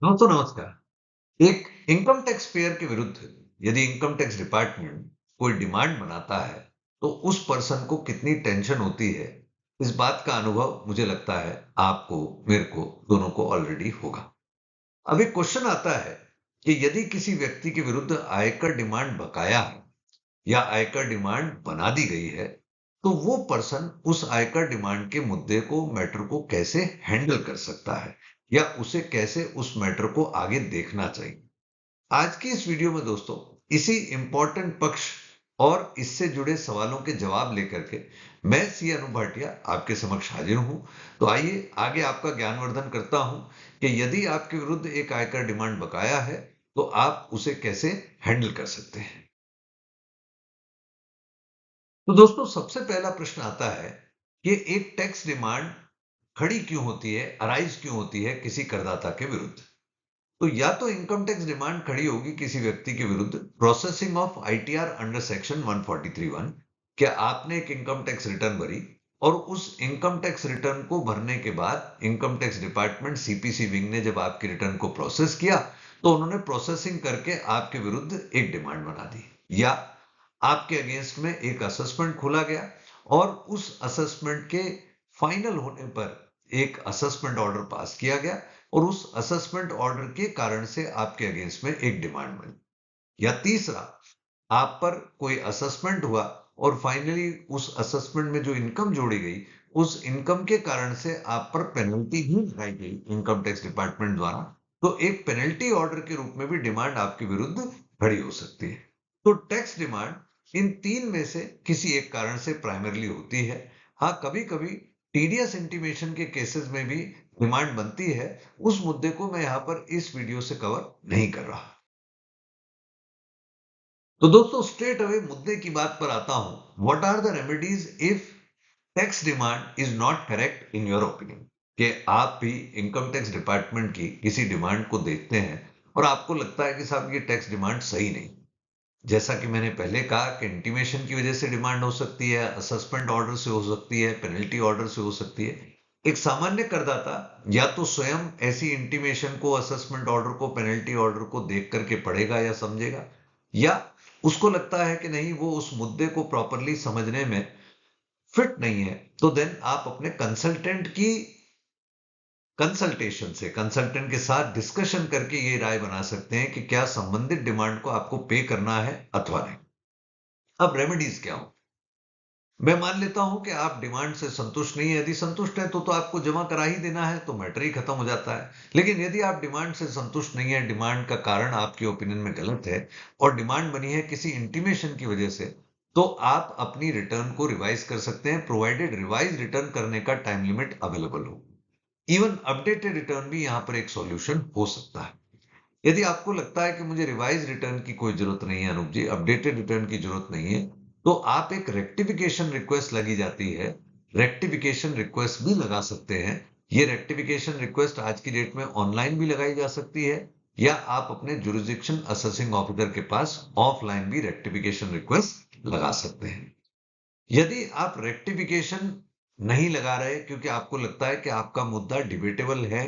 दोस्तों नमस्कार। एक इनकम टैक्स पेयर के विरुद्ध यदि इनकम टैक्स डिपार्टमेंट कोई डिमांड बनाता है तो उस पर्सन को कितनी टेंशन होती है, इस बात का अनुभव मुझे लगता है आपको, मेरे को, दोनों को ऑलरेडी होगा। अब एक क्वेश्चन आता है कि यदि किसी व्यक्ति के विरुद्ध आयकर डिमांड बकाया है या आयकर डिमांड बना दी गई है, तो वो पर्सन उस आयकर डिमांड के मुद्दे को, मैटर को कैसे हैंडल कर सकता है या उसे कैसे उस मैटर को आगे देखना चाहिए। आज की इस वीडियो में दोस्तों इसी इंपॉर्टेंट पक्ष और इससे जुड़े सवालों के जवाब लेकर के मैं सी अनु भाटिया आपके समक्ष हाजिर हूं। तो आइए आगे आपका ज्ञानवर्धन करता हूं कि यदि आपके विरुद्ध एक आयकर डिमांड बकाया है तो आप उसे कैसे हैंडल कर सकते हैं। तो दोस्तों सबसे पहला प्रश्न आता है कि एक टैक्स डिमांड खड़ी क्यों होती है, अराइज क्यों होती है किसी करदाता के विरुद्ध। तो या तो इनकम टैक्स डिमांड खड़ी होगी किसी व्यक्ति के विरुद्ध processing of ITR under section 143(1). क्या आपने एक इनकम टैक्स रिटर्न भरी और उस इनकम टैक्स रिटर्न को भरने के बाद income tax department CPC wing ने जब आपकी रिटर्न को प्रोसेस किया तो उन्होंने प्रोसेसिंग करके आपके विरुद्ध एक डिमांड बना दी, या आपके अगेंस्ट में एक असेसमेंट खोला गया और उस असेसमेंट के फाइनल होने पर एक असेसमेंट ऑर्डर पास किया गया और उस असेसमेंट ऑर्डर के कारण से आपके अगेंस्ट में एक डिमांड बनी। या तीसरा, आप पर कोई असेसमेंट हुआ और फाइनली उस असेसमेंट में जो इनकम जोड़ी गई उस इनकम के कारण से आप पर पेनल्टी भी लगाई गई इनकम टैक्स डिपार्टमेंट द्वारा, तो एक पेनल्टी ऑर्डर के रूप में भी डिमांड आपके विरुद्ध खड़ी हो सकती है। तो टैक्स डिमांड इन तीन में से किसी एक कारण से प्राइमरली होती है। हाँ, कभी कभी टीडीएस इंटीमेशन के केसेस में भी डिमांड बनती है, उस मुद्दे को मैं यहां पर इस वीडियो से कवर नहीं कर रहा। तो दोस्तों स्ट्रेट अवे मुद्दे की बात पर आता हूं। What are the remedies if tax demand is not correct in your opinion. कि आप भी इनकम टैक्स डिपार्टमेंट की किसी डिमांड को देखते हैं और आपको लगता है कि साहब ये टैक्स डिमांड सही नहीं। जैसा कि मैंने पहले कहा कि इंटीमेशन की वजह से डिमांड हो सकती है, असेसमेंट ऑर्डर से हो सकती है, पेनल्टी ऑर्डर से हो सकती है। एक सामान्य करदाता या तो स्वयं ऐसी इंटीमेशन को, असेसमेंट ऑर्डर को, पेनल्टी ऑर्डर को देख करके पढ़ेगा या समझेगा, या उसको लगता है कि नहीं वो उस मुद्दे को प्रॉपरली समझने में फिट नहीं है, तो देन आप अपने कंसल्टेंट के साथ डिस्कशन करके ये राय बना सकते हैं कि क्या संबंधित डिमांड को आपको पे करना है अथवा नहीं। अब रेमेडीज क्या हो। मैं मान लेता हूं कि आप डिमांड से संतुष्ट नहीं है। यदि संतुष्ट है तो आपको जमा करा ही देना है, तो मैटर ही खत्म हो जाता है। लेकिन यदि आप डिमांड से संतुष्ट नहीं है, डिमांड का कारण आपके ओपिनियन में गलत है और डिमांड बनी है किसी इंटीमेशन की वजह से, तो आप अपनी रिटर्न को रिवाइज कर सकते हैं, प्रोवाइडेड रिवाइज रिटर्न करने का टाइम लिमिट अवेलेबल हो। इवन अपडेटेड रिटर्न भी यहां पर एक सॉल्यूशन हो सकता है। यदि आपको लगता है कि मुझे रिवाइज रिटर्न की कोई जरूरत नहीं है अनूप जी, अपडेटेड रिटर्न की जरूरत नहीं है, तो आप एक रेक्टिफिकेशन रिक्वेस्ट लगी जाती है, रेक्टिफिकेशन रिक्वेस्ट भी लगा सकते हैं। ये रेक्टिफिकेशन रिक्वेस्ट आज की डेट में ऑनलाइन भी लगाई जा सकती है, या आप अपने जुरिसडिक्शन असेसिंग ऑफिसर के पास ऑफलाइन भी रेक्टिफिकेशन रिक्वेस्ट लगा सकते हैं। यदि आप रेक्टिफिकेशन नहीं लगा रहे क्योंकि आपको लगता है कि आपका मुद्दा डिबेटेबल है,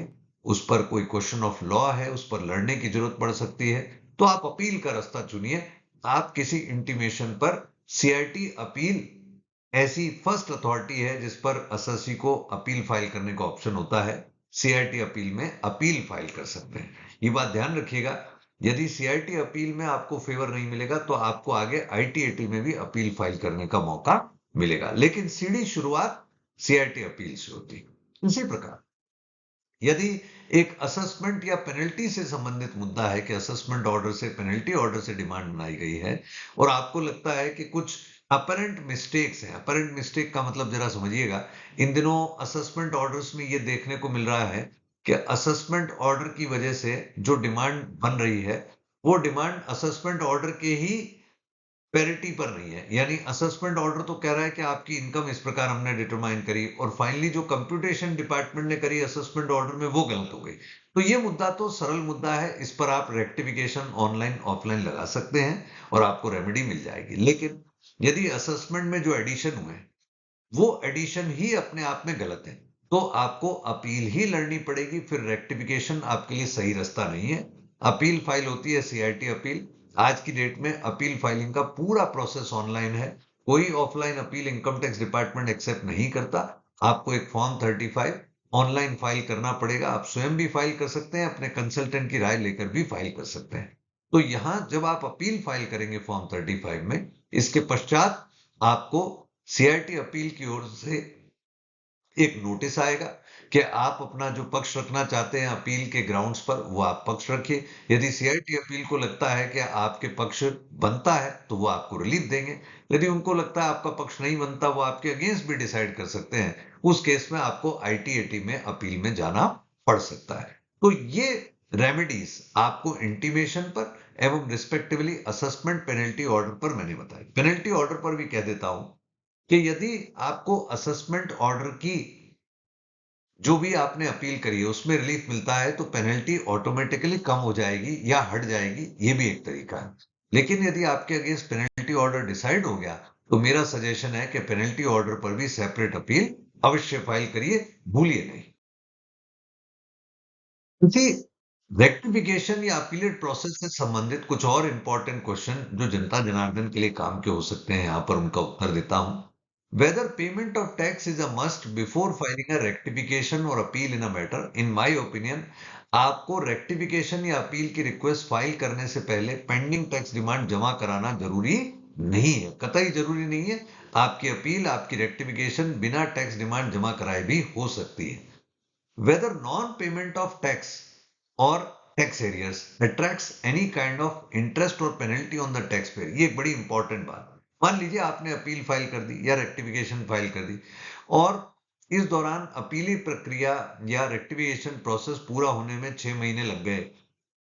उस पर कोई क्वेश्चन ऑफ लॉ है, उस पर लड़ने की जरूरत पड़ सकती है, तो आप अपील का रास्ता चुनिए। आप किसी इंटीमेशन पर सीआईटी अपील ऐसी फर्स्ट अथॉरिटी है जिस पर एसएससी को अपील फाइल करने का ऑप्शन होता है। सीआईटी अपील में अपील फाइल कर सकते हैं। ये बात ध्यान रखिएगा, यदि सीआईटी अपील में आपको फेवर नहीं मिलेगा तो आपको आगे आईटीएटी में भी अपील फाइल करने का मौका मिलेगा, लेकिन सीधी शुरुआत सीआईटी अपील से होती है। इसी प्रकार यदि एक असेसमेंट या पेनल्टी से संबंधित मुद्दा है कि असेसमेंट ऑर्डर से, पेनल्टी ऑर्डर से डिमांड बनाई गई है और आपको लगता है कि कुछ अपरेंट मिस्टेक्स हैं। अपरेंट मिस्टेक का मतलब जरा समझिएगा, इन दिनों असेसमेंट ऑर्डर्स में ये देखने को मिल रहा है कि असेसमेंट ऑर्डर की वजह से जो डिमांड बन रही है वो डिमांड असेसमेंट ऑर्डर के ही पैरिटी पर नहीं है। यानी असेसमेंट ऑर्डर तो कह रहा है कि आपकी इनकम इस प्रकार हमने डिटरमाइन करी और फाइनली जो कंप्यूटेशन डिपार्टमेंट ने करी असेसमेंट ऑर्डर में वो गलत हो गई। तो ये मुद्दा तो सरल मुद्दा है, इस पर आप रेक्टिफिकेशन ऑनलाइन ऑफलाइन लगा सकते हैं और आपको रेमेडी मिल जाएगी। लेकिन यदि असेसमेंट में जो एडिशन हुए वो एडिशन ही अपने आप में गलत है, तो आपको अपील ही लड़नी पड़ेगी, फिर रेक्टिफिकेशन आपके लिए सही रास्ता नहीं है। अपील फाइल होती है सीआईटी अपील। आज की डेट में अपील फाइलिंग का पूरा प्रोसेस ऑनलाइन है। कोई offline appeal income tax department accept नहीं करता। आपको एक फॉर्म 35 ऑनलाइन फाइल करना पड़ेगा। आप स्वयं भी फाइल कर सकते हैं, अपने कंसल्टेंट की राय लेकर भी फाइल कर सकते हैं। तो यहां जब आप अपील फाइल करेंगे फॉर्म 35 में, इसके पश्चात आपको सीआईटी अपील की ओर से एक नोटिस आएगा कि आप अपना जो पक्ष रखना चाहते हैं अपील के ग्राउंड्स पर, वो आप पक्ष रखिए। यदि सीआईटी अपील को लगता है कि आपके पक्ष बनता है तो वो आपको रिलीफ देंगे। यदि उनको लगता है आपका पक्ष नहीं बनता, वो आपके अगेंस्ट भी डिसाइड कर सकते हैं। उस केस में आपको आईटीएटी में अपील में जाना पड़ सकता है। तो ये रेमेडीज आपको इंटीमेशन पर एवं रिस्पेक्टिवली असेसमेंट पेनल्टी ऑर्डर पर मैंने बताया। पेनल्टी ऑर्डर पर भी कह देता हूं कि यदि आपको असेसमेंट ऑर्डर की जो भी आपने अपील करी है उसमें रिलीफ मिलता है, तो पेनल्टी ऑटोमेटिकली कम हो जाएगी या हट जाएगी, ये भी एक तरीका है। लेकिन यदि आपके अगेंस्ट पेनल्टी ऑर्डर डिसाइड हो गया, तो मेरा सजेशन है कि पेनल्टी ऑर्डर पर भी सेपरेट अपील अवश्य फाइल करिए, भूलिए नहीं। किसी रेक्टिफिकेशन या अपीलेट प्रोसेस से संबंधित कुछ और इंपॉर्टेंट क्वेश्चन जो जनता जनार्दन के लिए काम के हो सकते हैं, यहां पर उनका उत्तर देता हूं। Whether payment of tax is a must before filing a rectification or appeal in a matter, in my opinion, आपको रेक्टिफिकेशन या अपील की रिक्वेस्ट फाइल करने से पहले पेंडिंग टैक्स डिमांड जमा कराना जरूरी नहीं है, कतई जरूरी नहीं है। आपकी अपील, आपकी रेक्टिफिकेशन बिना टैक्स डिमांड जमा कराए भी हो सकती है। Whether non-payment of tax or tax arrears attracts any kind of interest or penalty on the taxpayer, ये एक बड़ी इंपॉर्टेंट बात। मान लीजिए आपने अपील फाइल कर दी या रेक्टिफिकेशन फाइल कर दी, और इस दौरान अपीली प्रक्रिया या रेक्टिफिकेशन प्रोसेस पूरा होने में 6 महीने लग गए।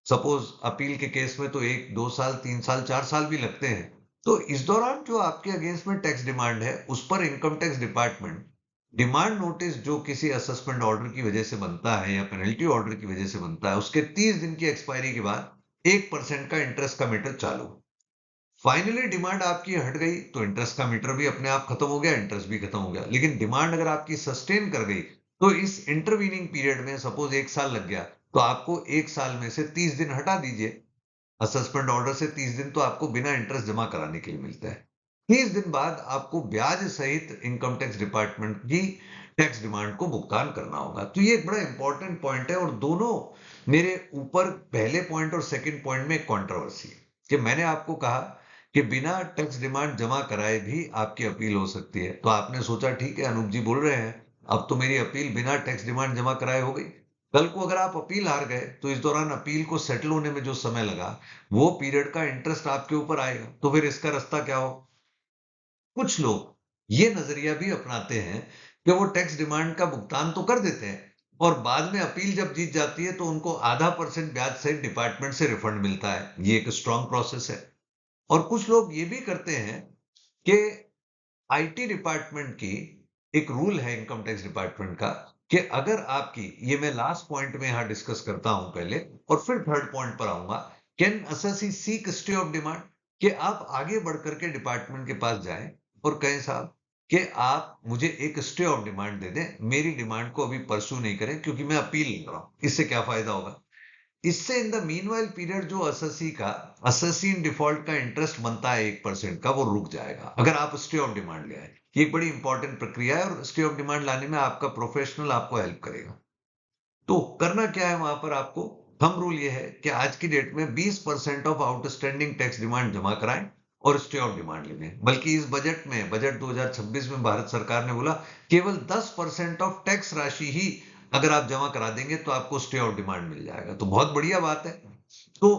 सपोज अपील के केस में तो 1 2 साल 3 साल 4 साल भी लगते हैं। तो इस दौरान जो आपके अगेंस्ट में टैक्स डिमांड है, उस पर income tax department demand notice जो किसी असेसमेंट ऑर्डर की वजह से बनता है या पेनल्टी ऑर्डर की वजह से बनता है, उसके 30 दिन की एक्सपायरी के बाद 1% का इंटरेस्ट का मीटर चालू। फाइनली डिमांड आपकी हट गई तो इंटरेस्ट का मीटर भी अपने आप खत्म हो गया, इंटरेस्ट भी खत्म हो गया। लेकिन डिमांड अगर आपकी सस्टेन कर गई, तो इस इंटरवीनिंग पीरियड में सपोज 1 साल लग गया, तो आपको 1 साल में से 30 दिन हटा दीजिए। असेसमेंट ऑर्डर से 30 दिन तो आपको बिना इंटरेस्ट जमा कराने के लिए मिलता है। 30 दिन बाद आपको ब्याज सहित इनकम टैक्स डिपार्टमेंट की टैक्स डिमांड को भुगतान करना होगा। तो ये एक बड़ा इंपॉर्टेंट पॉइंट है, और दोनों मेरे ऊपर पहले पॉइंट और सेकंड पॉइंट में कंट्रोवर्सी है कि मैंने आपको कहा कि बिना टैक्स डिमांड जमा कराए भी आपकी अपील हो सकती है। तो आपने सोचा ठीक है, अनूप जी बोल रहे हैं, अब तो मेरी अपील बिना टैक्स डिमांड जमा कराए हो गई। कल को अगर आप अपील हार गए, तो इस दौरान अपील को सेटल होने में जो समय लगा, वो पीरियड का इंटरेस्ट आपके ऊपर आएगा। तो फिर इसका रास्ता क्या हो? कुछ लोग ये नजरिया भी अपनाते हैं कि वो टैक्स डिमांड का भुगतान तो कर देते हैं, और बाद में अपील जब जीत जाती है तो उनको ½ % ब्याज सहित डिपार्टमेंट से रिफंड मिलता है। ये एक स्ट्रॉन्ग प्रोसेस है। और कुछ लोग ये भी करते हैं कि आईटी डिपार्टमेंट की एक रूल है, इनकम टैक्स डिपार्टमेंट का, कि अगर आपकी, ये मैं लास्ट पॉइंट में यहां डिस्कस करता हूं पहले, और फिर थर्ड पॉइंट पर आऊंगा। Can assessee seek stay of demand, कि आप आगे बढ़ करके डिपार्टमेंट के पास जाएं और कहें साहब कि आप मुझे एक स्टे ऑफ डिमांड दे दें, मेरी डिमांड को अभी परस्यू नहीं करें क्योंकि मैं अपील नहीं कर रहा हूं। इससे क्या फायदा होगा? इससे इन द मीनवाइल पीरियड जो असेसी इन डिफॉल्ट का इंटरेस्ट बनता है 1% का, वो रुक जाएगा अगर आप स्टे ऑफ डिमांड ले आए। ये एक बड़ी इंपॉर्टेंट प्रक्रिया है, और स्टे ऑफ डिमांड लाने में आपका प्रोफेशनल आपको हेल्प करेगा। तो करना क्या है वहां पर आपको? थंब रूल ये है कि आज की डेट में 20% ऑफ आउटस्टैंडिंग टैक्स डिमांड जमा कराएं और स्टे ऑफ डिमांड ले लें। बल्कि इस बजट 2026 में भारत सरकार ने बोला केवल 10% ऑफ टैक्स राशि ही अगर आप जमा करा देंगे तो आपको स्टे ऑफ डिमांड मिल जाएगा। तो बहुत बढ़िया बात है। तो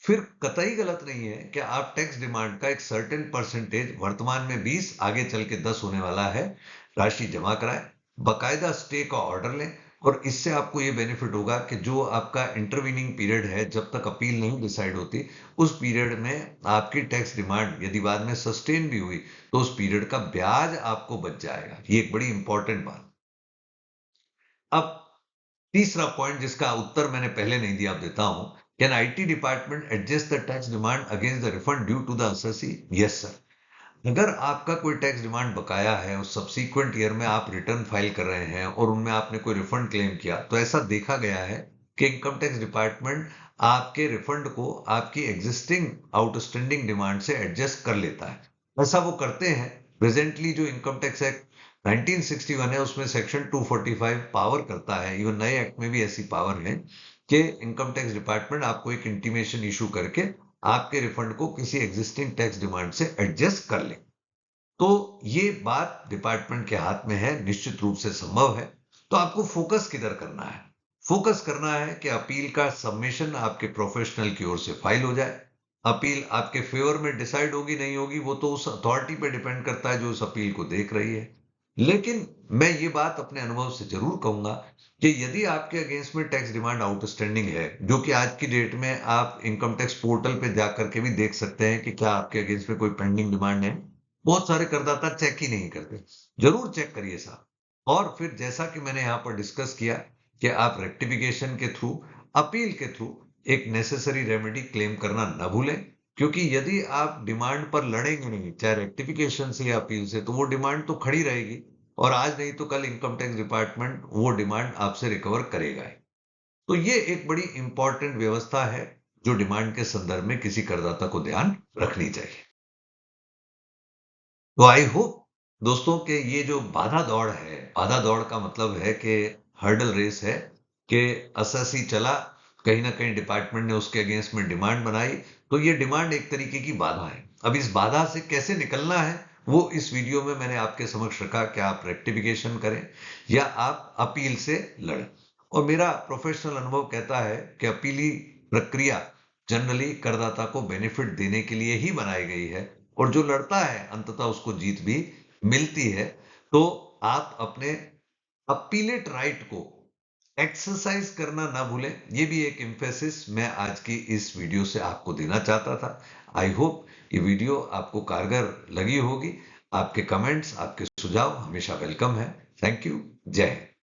फिर कतई गलत नहीं है कि आप टैक्स डिमांड का एक सर्टेन परसेंटेज, वर्तमान में 20, आगे चल के 10 होने वाला है, राशि जमा कराएं, बकायदा स्टे का ऑर्डर लें। और इससे आपको ये बेनिफिट होगा कि जो आपका इंटरवीनिंग पीरियड है, जब तक अपील नहीं डिसाइड होती, उस पीरियड में आपकी टैक्स डिमांड यदि बाद में सस्टेन भी हुई, तो उस पीरियड का ब्याज आपको बच जाएगा। ये एक बड़ी इंपॉर्टेंट बात। अब तीसरा पॉइंट जिसका उत्तर मैंने पहले नहीं दिया, अब देता हूं। Can IT department adjust the tax demand against the refund due to the assessee? Yes sir. अगर आपका कोई टैक्स डिमांड बकाया है और सब्सीक्वेंट ईयर में आप रिटर्न फाइल कर रहे हैं और उनमें आपने कोई रिफंड क्लेम किया, तो ऐसा देखा गया है कि इनकम टैक्स डिपार्टमेंट आपके रिफंड को आपकी एग्जिस्टिंग आउटस्टैंडिंग डिमांड से एडजस्ट कर लेता है। ऐसा वो करते हैं। प्रेजेंटली जो इनकम टैक्स एक्ट 1961 है, उसमें सेक्शन 245 पावर करता है, इवन नए एक्ट में भी ऐसी पावर है कि इनकम टैक्स डिपार्टमेंट आपको एक इंटीमेशन इशू करके आपके रिफंड को किसी एग्जिस्टिंग टैक्स डिमांड से एडजस्ट कर ले। तो ये बात डिपार्टमेंट के हाथ में है, निश्चित रूप से संभव है। तो आपको फोकस किधर करना है? फोकस करना है कि अपील का सबमिशन आपके प्रोफेशनल की ओर से फाइल हो जाए। अपील आपके फेवर में डिसाइड होगी नहीं होगी, वो तो उस अथॉरिटी पे डिपेंड करता है जो उस अपील को देख रही है। लेकिन मैं ये बात अपने अनुभव से जरूर कहूंगा कि यदि आपके अगेंस्ट में टैक्स डिमांड आउटस्टैंडिंग है, जो कि आज की डेट में आप इनकम टैक्स पोर्टल पे जाकर के भी देख सकते हैं कि क्या आपके अगेंस्ट में कोई पेंडिंग डिमांड है। बहुत सारे करदाता चेक ही नहीं करते। जरूर चेक करिए साहब। और फिर जैसा कि मैंने यहाँ पर डिस्कस किया कि आप रेक्टिफिकेशन के थ्रू, अपील के थ्रू एक नेसेसरी रेमेडी क्लेम करना ना भूलें, क्योंकि यदि आप डिमांड पर लड़ेंगे नहीं, चाहे रेक्टिफिकेशन से या अपील से, तो वो डिमांड तो खड़ी रहेगी और आज नहीं तो कल इनकम टैक्स डिपार्टमेंट वो डिमांड आपसे रिकवर करेगा ही। तो ये एक बड़ी इंपॉर्टेंट व्यवस्था है जो डिमांड के संदर्भ में किसी करदाता को ध्यान रखनी चाहिए। तो आई होप दोस्तों के ये जो बाधा दौड़ है, बाधा दौड़ का मतलब है कि हर्डल रेस है, कि अससी चला, कहीं ना कहीं डिपार्टमेंट ने उसके अगेंस्ट में डिमांड बनाई, तो ये डिमांड एक तरीके की बाधा है। अब इस बाधा से कैसे निकलना है वो इस वीडियो में मैंने आपके समक्ष रखा कि आप रेक्टिफिकेशन करें या आप अपील से लड़ें। और मेरा प्रोफेशनल अनुभव कहता है कि अपीली प्रक्रिया जनरली करदाता को बेनिफिट देने के लिए ही बनाई गई है, और जो लड़ता है अंततः उसको जीत भी मिलती है। तो आप अपने अपीलेट राइट को एक्सरसाइज करना ना भूलें। ये भी एक एम्फेसिस मैं आज की इस वीडियो से आपको देना चाहता था। आई होप ये वीडियो आपको कारगर लगी होगी। आपके कमेंट्स, आपके सुझाव हमेशा वेलकम है। Thank you. जय हिंद।